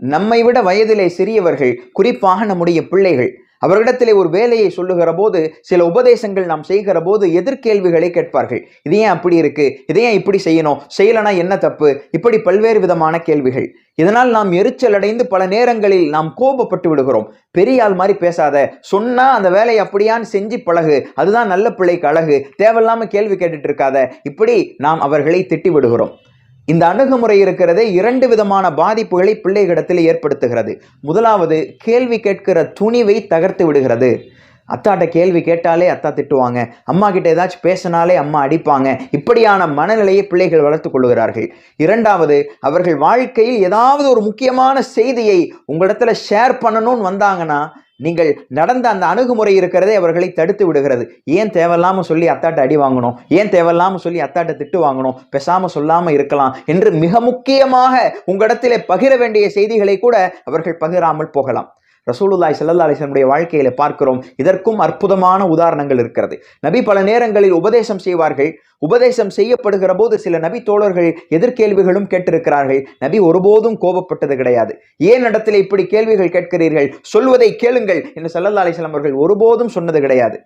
நம்மை விட வயதிலே சிறியவர்கள், குறிப்பாக நம்முடைய பிள்ளைகள், அவர்களிடத்திலே ஒரு வேலையை சொல்லுகிற போது, சில உபதேசங்கள் நாம் செய்கிற போது எதிர்கேள்விகளை கேட்பார்கள். இது ஏன் அப்படி இருக்கு, இதை ஏன் இப்படி செய்யணும், செய்யலனா என்ன தப்பு, இப்படி பல்வேறு விதமான கேள்விகள். இதனால் நாம் எரிச்சல் அடைந்து பல நேரங்களில் நாம் கோபப்பட்டு விடுகிறோம். பெரிய ஆள் மாதிரி பேசாத, சொன்னா அந்த வேலையை அப்படியான்னு செஞ்சு பழகு, அதுதான் நல்ல பிள்ளைக்கு அழகு, தேவையில்லாம கேள்வி கேட்டுட்டு இருக்காத, இப்படி நாம் அவர்களை திட்டி விடுகிறோம். இந்த அணுகுமுறை இருக்கிறதே 2 விதமான பாதிப்புகளை பிள்ளைகளிடத்தில் ஏற்படுத்துகிறது. முதலாவது, கேள்வி கேட்கிற துணிவை தகர்த்து விடுகிறது. அத்தாட்ட கேள்வி கேட்டாலே அத்தா திட்டுவாங்க, அம்மா கிட்ட ஏதாச்சும் பேசினாலே அம்மா அடிப்பாங்க, இப்படியான மனநிலையை பிள்ளைகள் வளர்த்து கொள்கிறார்கள். இரண்டாவது, அவர்கள் வாழ்க்கையில் ஏதாவது ஒரு முக்கியமான செய்தியை உங்களிடத்துல ஷேர் பண்ணணும்னு வந்தாங்கன்னா, நீங்கள் நடந்த அந்த அணுகுமுறை இருக்கிறதே அவர்களை தடுத்து விடுகிறது. ஏன் தேவையில்லாம சொல்லி அத்தாட்ட அடி வாங்கணும், ஏன் தேவையில்லாம சொல்லி அத்தாட்ட திட்டு வாங்கணும், பேசாம சொல்லாம இருக்கலாம் என்று மிக முக்கியமாக உங்களிடத்திலே பகிர வேண்டிய செய்திகளை கூட அவர்கள் பகிராமல் போகலாம். ரசூலுல்லாஹி ஸல்லல்லாஹு அலைஹி வஸல்லம் வாழ்க்கையில பார்க்கிறோம். இதற்கும் அற்புதமான உதாரணங்கள் இருக்கிறது. நபி பல நேரங்களில் உபதேசம் செய்வார்கள். உபதேசம் செய்யப்படுகிற போது சில நபி தோழர்கள் எதிர்கேள்விகளும் கேட்டிருக்கிறார்கள். நபி ஒருபோதும் கோபப்பட்டது கிடையாது. ஏன் இடத்துல இப்படி கேள்விகள் கேட்கிறீர்கள், சொல்வதை கேளுங்கள் என்று ஸல்லல்லாஹு அலைஹி வஸல்லம் அவர்கள் ஒருபோதும் சொன்னது கிடையாது.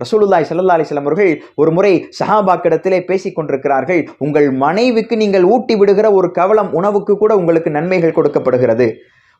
ரசூலுல்லாஹி ஸல்லல்லாஹு அலைஹி வஸல்லம் அவர்கள் ஒரு முறை சஹாபாக்கிடத்திலே பேசிக் கொண்டிருக்கிறார்கள். உங்கள் மனைவிக்கு நீங்கள் ஊட்டி விடுகிற ஒரு கவளம் உணவுக்கு கூட உங்களுக்கு நன்மைகள் கொடுக்கப்படுகிறது.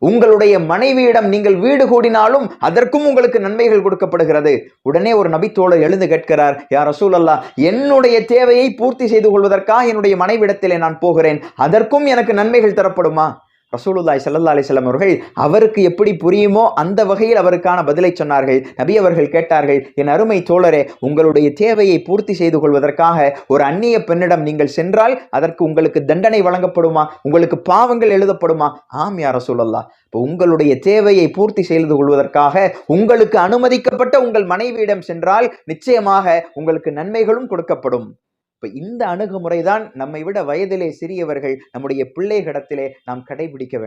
உங்களுடைய மனைவியிடம் நீங்கள் வீடு கூடினாலும் அதற்கும் உங்களுக்கு நன்மைகள் கொடுக்கப்படுகிறது. உடனே ஒரு நபித்தோழர் எழுந்து கேட்கிறார், யா ரசூலல்லாஹ், என்னுடைய தேவையை பூர்த்தி செய்து கொள்வதற்காக என்னுடைய மனைவிடத்திலே நான் போகிறேன், அதற்கும் எனக்கு நன்மைகள் தரப்படுமா? ரசூலுல்லாஹி ஸல்லல்லாஹு அலைஹி வஸல்லம் அவர்கள் அவருக்கு எப்படி புரியுமோ அந்த வகையில் அவருக்கான பதிலை சொன்னார்கள். நபி அவர்கள் கேட்டார்கள், என் அருமை தோழரே, உங்களுடைய தேவையை பூர்த்தி செய்து கொள்வதற்காக ஒரு அந்நிய பெண்ணிடம் நீங்கள் சென்றால் அதற்கு உங்களுக்கு தண்டனை வழங்கப்படுமா, உங்களுக்கு பாவங்கள் எழுதப்படுமா? ஆம் யா ரசூலல்லாஹ். இப்போ உங்களுடைய தேவையை பூர்த்தி செய்து கொள்வதற்காக உங்களுக்கு அனுமதிக்கப்பட்ட உங்கள் மனைவியிடம் சென்றால் நிச்சயமாக உங்களுக்கு நன்மைகளும் கொடுக்கப்படும். இப்ப இந்த அணுகுமுறைதான் நம்மை விட வயதிலே சிறியவர்கள் நம்முடைய பிள்ளைகளிடத்திலே நாம் கடைபிடிக்க வேண்டும்.